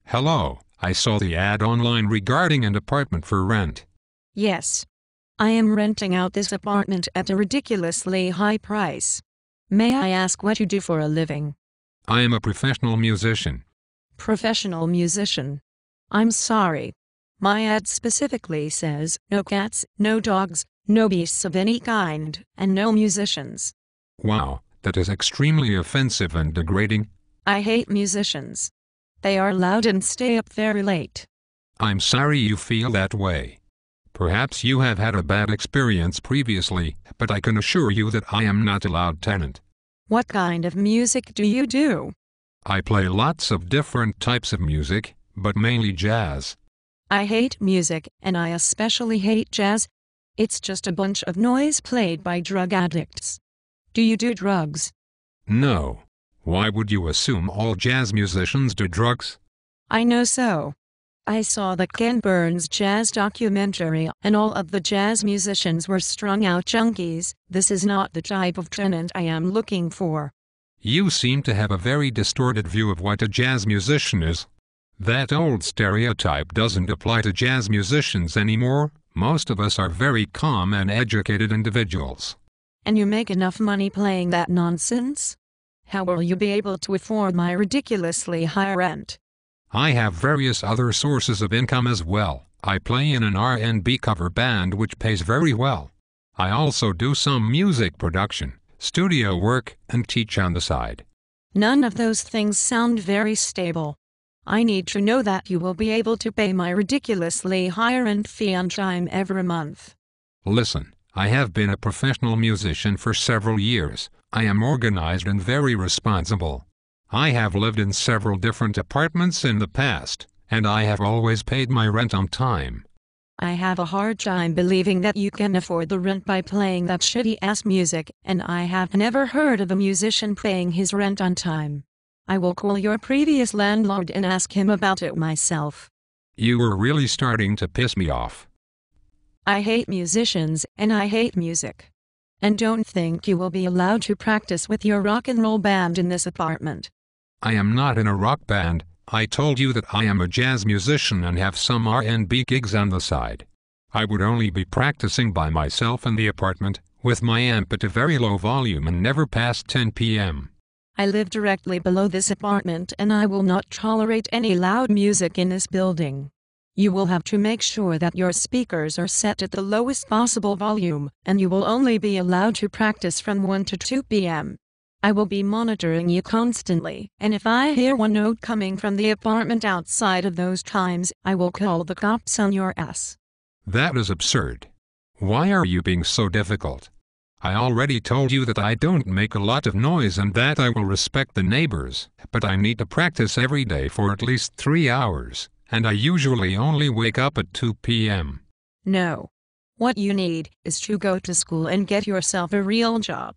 Hello, I saw the ad online regarding an apartment for rent. Yes. I am renting out this apartment at a ridiculously high price. May I ask what you do for a living? I am a professional musician. Professional musician. I'm sorry. My ad specifically says no cats, no dogs, no beasts of any kind, and no musicians. Wow, that is extremely offensive and degrading. I hate musicians. They are loud and stay up very late. I'm sorry you feel that way. Perhaps you have had a bad experience previously, but I can assure you that I am not a loud tenant. What kind of music do you do? I play lots of different types of music, but mainly jazz. I hate music, and I especially hate jazz. It's just a bunch of noise played by drug addicts. Do you do drugs? No. Why would you assume all jazz musicians do drugs? I know so. I saw the Ken Burns jazz documentary, and all of the jazz musicians were strung-out junkies. This is not the type of tenant I am looking for. You seem to have a very distorted view of what a jazz musician is. That old stereotype doesn't apply to jazz musicians anymore. Most of us are very calm and educated individuals. And you make enough money playing that nonsense? How will you be able to afford my ridiculously high rent? I have various other sources of income as well. I play in an R&B cover band which pays very well. I also do some music production, studio work, and teach on the side. None of those things sound very stable. I need to know that you will be able to pay my ridiculously high rent fee on time every month. Listen, I have been a professional musician for several years. I am organized and very responsible. I have lived in several different apartments in the past, and I have always paid my rent on time. I have a hard time believing that you can afford the rent by playing that shitty-ass music, and I have never heard of a musician paying his rent on time. I will call your previous landlord and ask him about it myself. You are really starting to piss me off. I hate musicians, and I hate music. And don't think you will be allowed to practice with your rock and roll band in this apartment. I am not in a rock band. I told you that I am a jazz musician and have some R&B gigs on the side. I would only be practicing by myself in the apartment, with my amp at a very low volume and never past 10 p.m. I live directly below this apartment and I will not tolerate any loud music in this building. You will have to make sure that your speakers are set at the lowest possible volume, and you will only be allowed to practice from 1 to 2 p.m. I will be monitoring you constantly, and if I hear one note coming from the apartment outside of those times, I will call the cops on your ass. That is absurd. Why are you being so difficult? I already told you that I don't make a lot of noise and that I will respect the neighbors, but I need to practice every day for at least 3 hours, and I usually only wake up at 2 p.m. No. What you need is to go to school and get yourself a real job.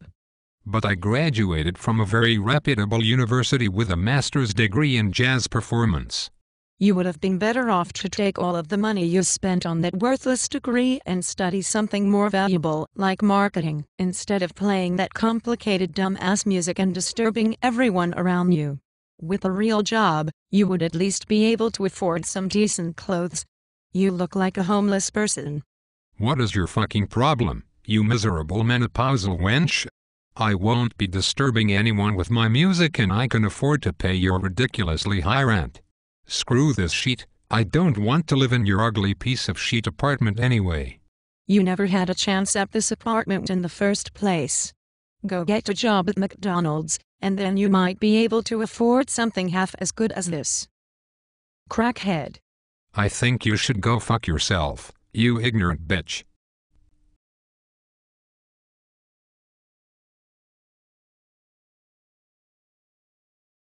But I graduated from a very reputable university with a master's degree in jazz performance. You would have been better off to take all of the money you spent on that worthless degree and study something more valuable, like marketing, instead of playing that complicated dumb-ass music and disturbing everyone around you. With a real job, you would at least be able to afford some decent clothes. You look like a homeless person. What is your fucking problem, you miserable menopausal wench? I won't be disturbing anyone with my music and I can afford to pay your ridiculously high rent. Screw this shit. I don't want to live in your ugly piece of shit apartment anyway. You never had a chance at this apartment in the first place. Go get a job at McDonald's, and then you might be able to afford something half as good as this. Crackhead. I think you should go fuck yourself, you ignorant bitch.